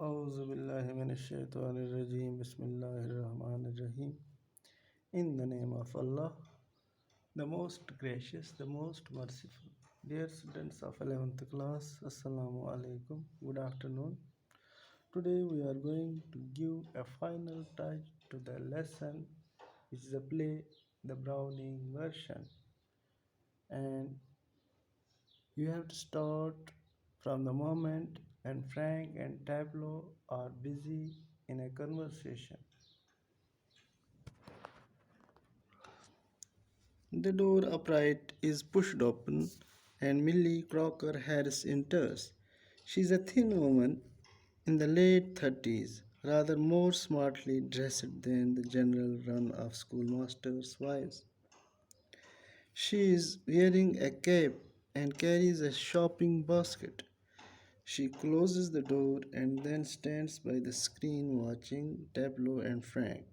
أعوذ بالله من الشيطان الرجيم بسم الله الرحمن الرحيم. In the name of Allah, the most gracious, the most merciful. Dear students of 11th class, Assalamu alaikum. Good afternoon. Today we are going to give a final touch to the lesson, which is a play, the Browning version. And you have to start from the moment and Frank and Tableau are busy in a conversation. The door upright is pushed open and Millie Crocker Harris enters. She is a thin woman in the late 30s, rather more smartly dressed than the general run of schoolmasters' wives. She is wearing a cap and carries a shopping basket. She closes the door and then stands by the screen watching Tableau and Frank.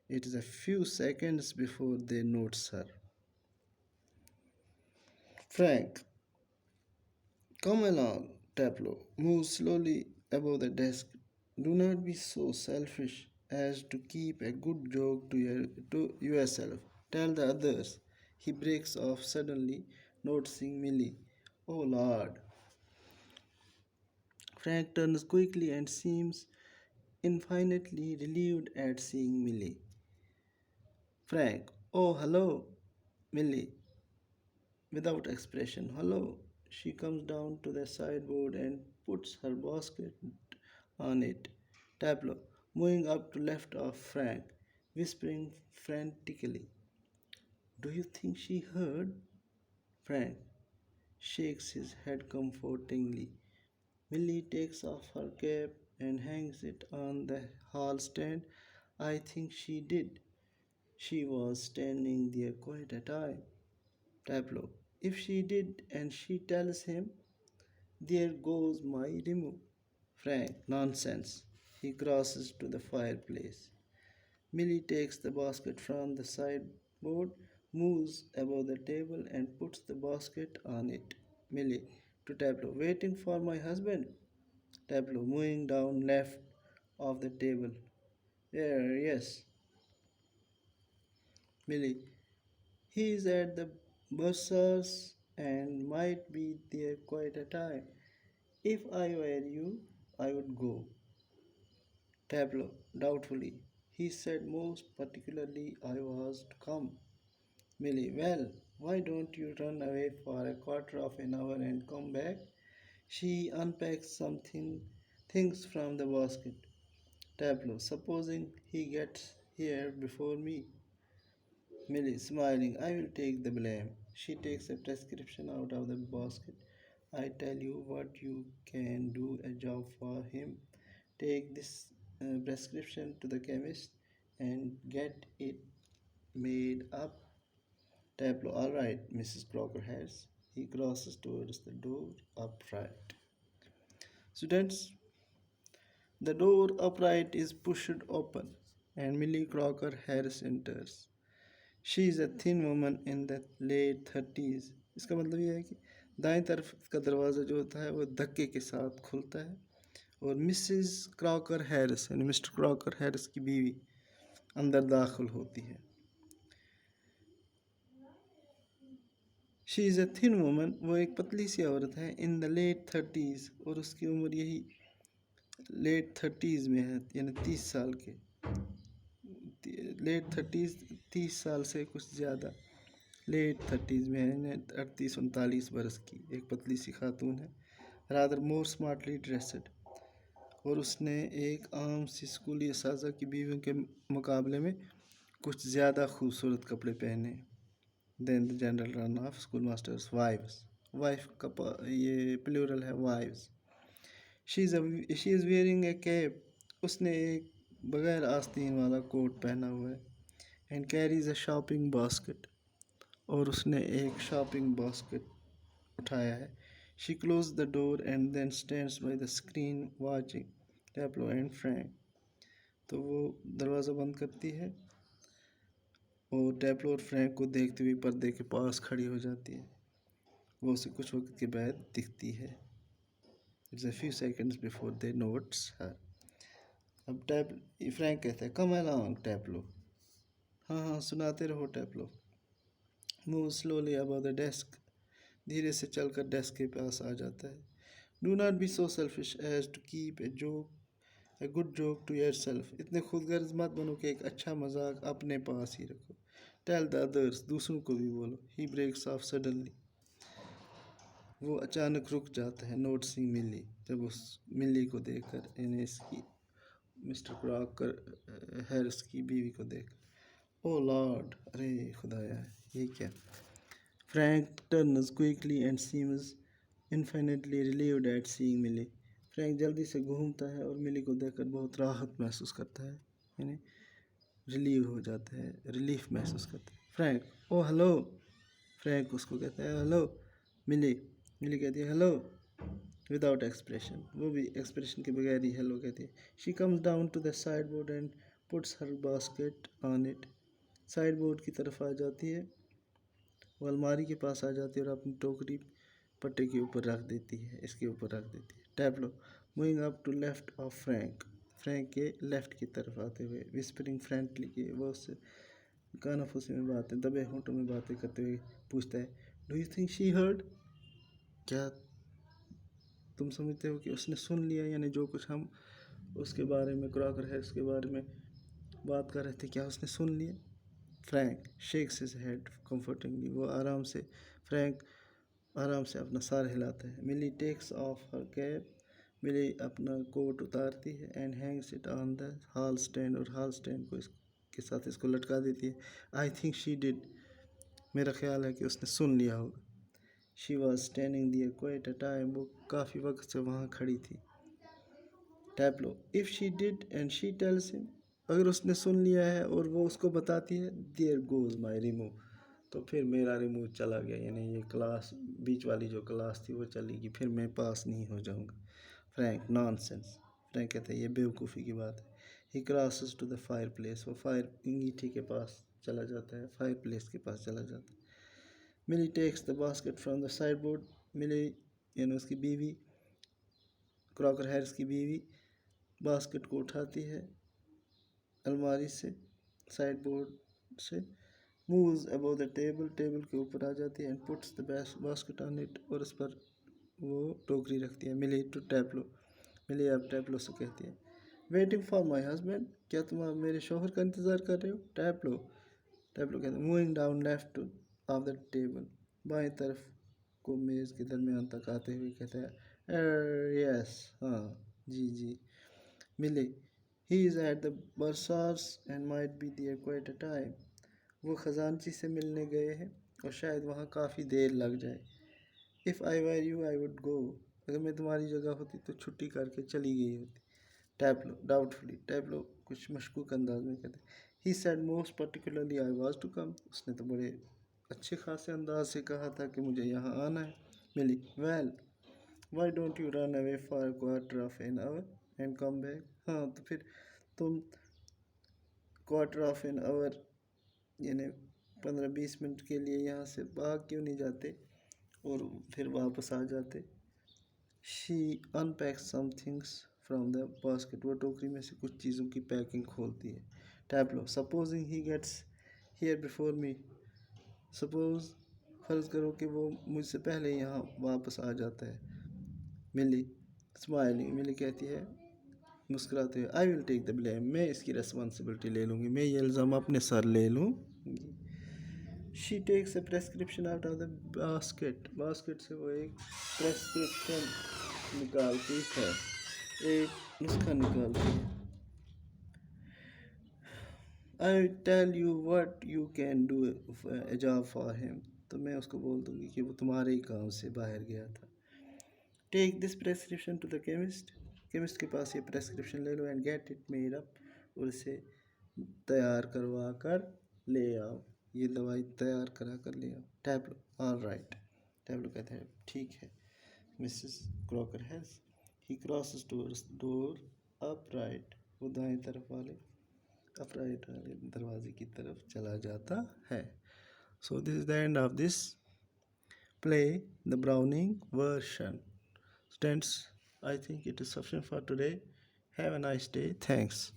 It is a few seconds before they notice her. Frank, come along, Tableau. Move slowly above the desk. Do not be so selfish as to keep a good joke to yourself. Tell the others. He breaks off suddenly, noticing Millie. Oh Lord. Frank turns quickly and seems infinitely relieved at seeing Millie. Frank, oh hello, Millie, without expression. Hello. She comes down to the sideboard and puts her basket on it. Tableau, moving up to left of Frank, whispering frantically. Do you think she heard? Frank shakes his head comfortingly. Millie takes off her cap and hangs it on the hall stand. I think she did. She was standing there quite a time. Tableau. If she did and she tells him, there goes my remove. Frank. Nonsense. He crosses to the fireplace. Millie takes the basket from the sideboard, moves above the table, and puts the basket on it. Millie to Tableau. Waiting for my husband. Tableau moving down left of the table. There, yes. Millie. He is at the bursars and might be there quite a time. If I were you, I would go. Tableau, doubtfully. He said most particularly I was to come. Millie, well, why don't you run away for a quarter of an hour and come back? She unpacks something things from the basket. Tableau, supposing he gets here before me. Millie, smiling, I will take the blame. She takes a prescription out of the basket. I tell you what, you can do a job for him. Take this prescription to the chemist and get it made up. Tableau, all right, Mrs. Crocker has. He crosses towards the door upright. Students, the door upright is pushed open and Millie Crocker Harris enters. She is a thin woman in the late 30s. इसका मतलब ये है कि दाएं तरफ का दरवाज़ा जो होता है वो धक्के के साथ खुलता है और मिसेस क्रॉकर हैरिस यानी मिस्टर क्रॉकर हैरिस की बीवी अंदर दाखिल होती है. She is a thin woman, वो एक पतली सी औरत है. इन द लेट 30s, और उसकी उम्र यही लेट 30s में है, यानी 30 साल के. लेट 30s 30 साल से कुछ ज़्यादा. लेट 30s में है, 38-39 बरस की एक पतली सी खातून है. रादर मोर स्मार्टली ड्रेसड, और उसने एक आम सी स्कूली असाजा की बीवियों के मुकाबले में कुछ ज़्यादा खूबसूरत कपड़े पहने. Then the general run of schoolmasters wives. Wife का ये प्लूरल है, wives. She is wearing a cap. उसने एक बगैर आस्तीन वाला कोट पहना हुआ है. And carries a shopping basket, और उसने एक शॉपिंग बास्केट उठाया है. She close the door and then stands by the screen watching Taplow and Frank. तो वो दरवाज़ा बंद करती है और टैप्लो और फ्रैंक को देखते हुए पर्दे के पास खड़ी हो जाती है. वो उसे कुछ वक्त के बाद दिखती है. It's a few seconds before they notice her. اب فرینک کہتا ہے کم along ٹیپلو. ہاں ہاں سناتے رہو ٹیپلو. Move slowly above the desk. دھیرے سے چل کر ڈیسک کے پاس آ جاتا ہے. Do not be so selfish as to keep a good joke to yourself. اتنے خود غرض مت بنو کہ ایک اچھا مذاق اپنے پاس ہی رکھو. Tell the others. دوسروں کو بھی بولو. He breaks off suddenly. وہ اچانک رک جاتا ہے. نوٹسنگ ملی. جب اس ملی کو دیکھ کر یعنی اس کی مسٹر کراکر ہیرس کی بیوی کو دیکھ کر. او لارڈ. ارے خدایا یہ کیا. Frank turns quickly and seems infinitely relieved at seeing ملی. فرینک جلدی سے گھومتا ہے اور ملی کو دیکھ کر بہت راحت محسوس کرتا ہے. یعنی ریلیو ہو جاتا ہے. ریلیف محسوس کرتا ہے. فرینک او ہلو. فرینک اس کو کہتا ہے ہلو. ملی کہتی ہے ہلو وداؤٹ ایکسپریشن. وہ بھی ایکسپریشن کے بغیر ہی ہیلو کہتی ہے. She comes down to the sideboard and puts her basket on it. Sideboard کی طرف آ جاتی ہے. وہ الماری کے پاس آ جاتی ہے اور اپنی ٹوکری پٹے کے اوپر رکھ دیتی ہے. اس کے اوپر رکھ دیتی ہے. Taplow moving up to left of Frank. Frank کے لیفٹ کی طرف آتے ہوئے وسپرنگ فرینکلی کہ وہ اس سے کانفوسی میں باتیں دبے ہونٹوں میں باتیں کرتے ہوئے پوچھتا ہے do you think she heard. کیا تم سمجھتے ہو کہ اس نے سن لیا. یعنی جو کچھ ہم اس کے بارے میں کراکر ہے اس کے بارے میں بات کر رہے تھے کیا اس نے سن لیا. Frank shakes his head comfortingly. وہ فرینک آرام سے اپنا سر ہلاتا ہے. ملی ٹیکس آف ہر کیپ. ملی اپنا کوٹ اتارتی ہے and hangs it on the hall stand. اور ہال اسٹینڈ کو اس کے ساتھ اس کو لٹکا دیتی ہے. I think she did. میرا خیال ہے کہ اس نے سن لیا ہوگا. She was standing there quite a time. وہ کافی وقت سے وہاں کھڑی تھی. Taplow if she did and she tells him. اگر اس نے سن لیا ہے اور وہ اس کو بتاتی ہے دیر گوز مائی ریمو. تو پھر میرا ریمو چلا گیا. یعنی یہ کلاس بیچ والی جو کلاس تھی وہ چلی گی. پھر میں پاس نہیں ہو جاؤں گا. Frank nonsense. فرینک کہتا ہے یہ بیوقوفی کی بات ہے. He crosses to the fireplace. وہ فائر انگیٹھی کے پاس چلا جاتا ہے. فائر پلیس کے پاس چلا جاتا ہے. ملی takes the basket from the side board. ملی یعنی اس کی بیوی کراکر ہیرس کی بیوی باسکٹ کو اٹھاتی ہے الماری سے سائڈ بورڈ سے. Moves above the table. Table کے اوپر آ جاتی ہے and puts the basket on it. اور اس پر وہ ٹوکری رکھتی ہے. ملی ٹو ٹیپلو. ملی اب ٹیپلو سے کہتی ہے ویٹنگ فار مائی ہسبینڈ. کیا تم اب میرے شوہر کا انتظار کر رہے ہو. ٹیپلو کہتے ہیں moving down left of the table. بائیں طرف کو میز کے درمیان تک آتے ہوئے کہتا ہے یس ہاں جی. Millie he is at the bursar's and might be there quite a time. وہ خزانچی سے ملنے گئے ہیں اور شاید وہاں کافی دیر لگ جائے. If I where you I would go. اگر میں تمہاری جگہ ہوتی تو چھٹی کر کے چلی گئی ہوتی. ٹیپلو ڈاؤٹفلی. ٹیپلو کچھ مشکوک انداز میں کہتے ہیں he said most particularly I was to come. اس نے تو بڑے اچھے خاصے انداز سے کہا تھا کہ مجھے یہاں آنا ہے. Millie well why don't you run away for quarter of an hour and come back. ہاں تو پھر تم کوارٹر آف این آور یعنی 15-20 منٹ کے لیے یہاں سے بھاگ کیوں نہیں جاتے اور پھر واپس آ جاتے. She unpack some things from the basket. وہ ٹوکری میں سے کچھ چیزوں کی پیکنگ کھولتی ہے. Taplow supposing he gets here before me. Suppose فرض کرو کہ وہ مجھ سے پہلے یہاں واپس آ جاتا ہے. ملی اسمائلنگ. ملی کہتی ہے مسکراتے ہوئے آئی ول ٹیک دا بلیم. میں اس کی ریسپانسبلٹی لے لوں گی. میں یہ الزام اپنے سر لے لوں گی. She takes a prescription out of the basket. Basket سے وہ ایک پریسکرپشن نکالتی ہے. ایک نسخہ نکالتی ہے. I tell you what you can do a job for him. تو میں اس کو بول دوں گی کہ وہ تمہارے ہی کام سے باہر گیا تھا. Take this prescription to the chemist. Chemist کے پاس یہ پریسکرپشن لے لو and get it made up. اور اسے تیار کروا کر لے آؤ. یہ دوائی تیار کرا کر لے آؤ. ٹیپلو آل رائٹ. ٹیپلو کہتا ہے ٹھیک ہے Mrs Crocker Harris. He crosses door up right. وہ دائیں طرف والے اپرائٹ والے دروازے کی طرف چلا جاتا ہے. So this is the end of this play. The Browning version. Students, I think it is sufficient for today. Have a nice day. Thanks.